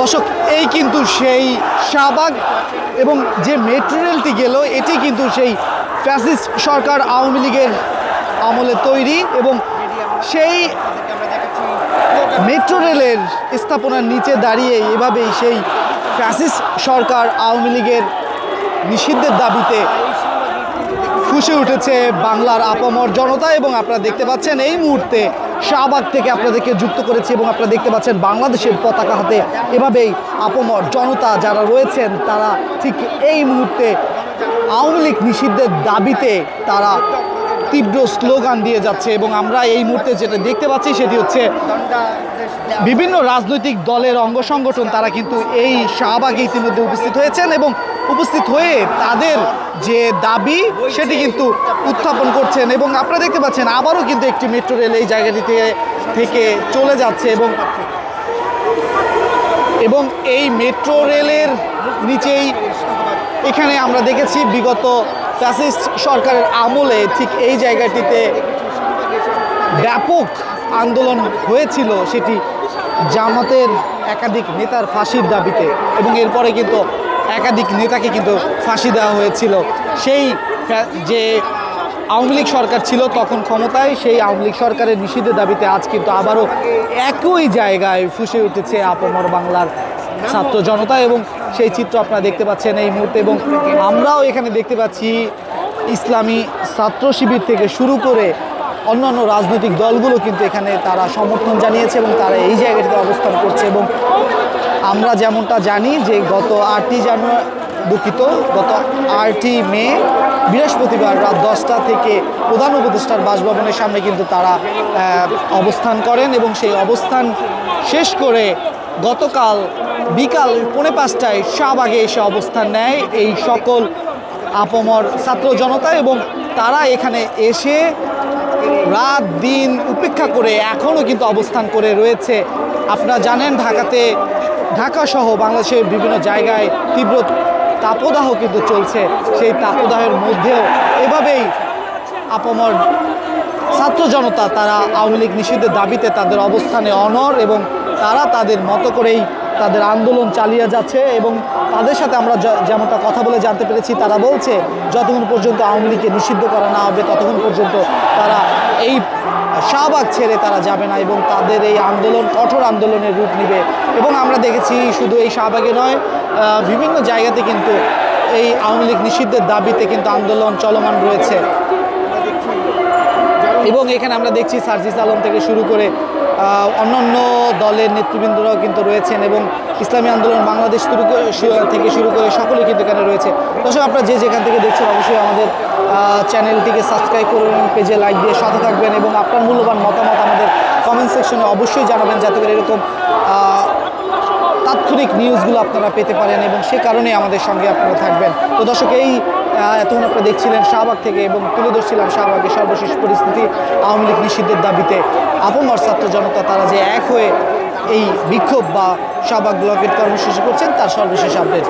দর্শক, এই কিন্তু সেই শাহবাগ এবং যে মেট্রো রেলটি গেল এটি কিন্তু সেই ফ্যাসিস্ট সরকার আওয়ামী লীগের আমলে তৈরি এবং সেই মেট্রো রেলের স্থাপনার নিচে দাঁড়িয়ে এভাবেই সেই ফ্যাসিস্ট সরকার আওয়ামী লীগের নিষিদ্ধের দাবিতে ফুঁসে উঠেছে বাংলার আপামর জনতা। এবং আপনারা দেখতে পাচ্ছেন এই মুহূর্তে শাহবাগ থেকে আপনাদেরকে যুক্ত করেছি এবং আপনারা দেখতে পাচ্ছেন বাংলাদেশের পতাকা হাতে এভাবেই আপামর জনতা যারা রয়েছেন তারা ঠিক এই মুহূর্তে আওয়ামী লীগ নিষিদ্ধের দাবিতে তারা তীব্র স্লোগান দিয়ে যাচ্ছে। এবং আমরা এই মুহূর্তে যেটা দেখতে পাচ্ছি সেটি হচ্ছে বিভিন্ন রাজনৈতিক দলের অঙ্গ সংগঠন তারা কিন্তু এই শাহবাগে ইতিমধ্যে উপস্থিত হয়েছেন এবং উপস্থিত হয়ে তাদের যে দাবি সেটি কিন্তু উত্থাপন করছেন। এবং আপনারা দেখতে পাচ্ছেন আবারও কিন্তু একটি মেট্রো রেল এই জায়গাটি থেকে চলে যাচ্ছে এবং এই মেট্রো রেলের নিচেই এখানে আমরা দেখেছি বিগত ফ্যাসিস্ট সরকারের আমলে ঠিক এই জায়গাটিতে ব্যাপক আন্দোলন হয়েছিল, সেটি জামাতের একাধিক নেতার ফাঁসির দাবিতে এবং এরপরে কিন্তু একাধিক নেতাকে কিন্তু ফাঁসি দেওয়া হয়েছিল। সেই যে আওয়ামী লীগ সরকার ছিল তখন ক্ষমতায়, সেই আওয়ামী লীগ সরকারের নিষিদ্ধের দাবিতে আজ কিন্তু আবারও একই জায়গায় ফুঁসে উঠেছে আপামর বাংলার ছাত্র জনতা এবং সেই চিত্র আপনারা দেখতে পাচ্ছেন এই মুহূর্তে। এবং আমরাও এখানে দেখতে পাচ্ছি ইসলামী ছাত্র শিবির থেকে শুরু করে অন্যান্য রাজনৈতিক দলগুলো কিন্তু এখানে তারা সমর্থন জানিয়েছে এবং তারা এই জায়গাটিতে অবস্থান করছে। এবং আমরা যেমনটা জানি যে গত 8ই মে বৃহস্পতিবার রাত 10টা থেকে প্রধান উপদেষ্টার বাসভবনের সামনে কিন্তু তারা অবস্থান করেন এবং সেই অবস্থান শেষ করে গতকাল বিকাল 5:45টায় শাহবাগে এসে অবস্থান নেয় এই সকল আপামর ছাত্র জনতা। এবং তারা এখানে এসে রাত দিন উপেক্ষা করে এখনও কিন্তু অবস্থান করে রয়েছে। আপনারা জানেন ঢাকা সহ বাংলাদেশের বিভিন্ন জায়গায় তীব্র তাপদাহ কিন্তু চলছে, সেই তাপদাহের মধ্যেও এভাবেই আপামর ছাত্র জনতা তারা আওয়ামী লীগ নিষিদ্ধের দাবিতে তাদের অবস্থানে অনড় এবং তারা তাদের মতো করেই তাদের আন্দোলন চালিয়ে যাচ্ছে। এবং তাদের সাথে আমরা যেমনটা কথা বলে জানতে পেরেছি তারা বলছে যতক্ষণ পর্যন্ত আওয়ামী লীগকে নিষিদ্ধ করা না হবে ততক্ষণ পর্যন্ত তারা এই শাহবাগ ছেড়ে তারা যাবে না এবং তাদের এই আন্দোলন কঠোর আন্দোলনের রূপ নেবে। এবং আমরা দেখেছি শুধু এই শাহবাগে নয়, বিভিন্ন জায়গাতে কিন্তু এই আওয়ামী লীগ নিষিদ্ধের দাবিতে কিন্তু আন্দোলন চলমান রয়েছে। এবং এখানে আমরা দেখছি সার্জিস আলম থেকে শুরু করে অন্যান্য দলের নেতৃবৃন্দরাও কিন্তু রয়েছেন এবং ইসলামী আন্দোলন বাংলাদেশ থেকে শুরু করে সকলেই কিন্তু এখানে রয়েছে। দর্শক, আপনারা যে যেখান থেকে দেখছেন অবশ্যই আমাদের চ্যানেলটিকে সাবস্ক্রাইব করুন, পেজে লাইক দিয়ে সাথে থাকবেন এবং আপনার মূল্যবান মতামত আমাদের কমেন্ট সেকশনে অবশ্যই জানাবেন যাতে করে এরকম তাৎক্ষণিক নিউজগুলো আপনারা পেতে পারেন এবং সে কারণে আমাদের সঙ্গে আপনারা থাকবেন। তো দর্শক, এই এতক্ষণ আপনারা দেখছিলেন শাহবাগ থেকে এবং তুলে ধরছিলাম শাহবাগের সর্বশেষ পরিস্থিতি আওয়ামী লীগ নিষিদ্ধের দাবিতে আপামর ছাত্র জনতা তারা যে এক হয়ে এই বিক্ষোভ বা শাহবাগ ব্লকের কর্মসূচি করছেন তার সর্বশেষ আপডেট।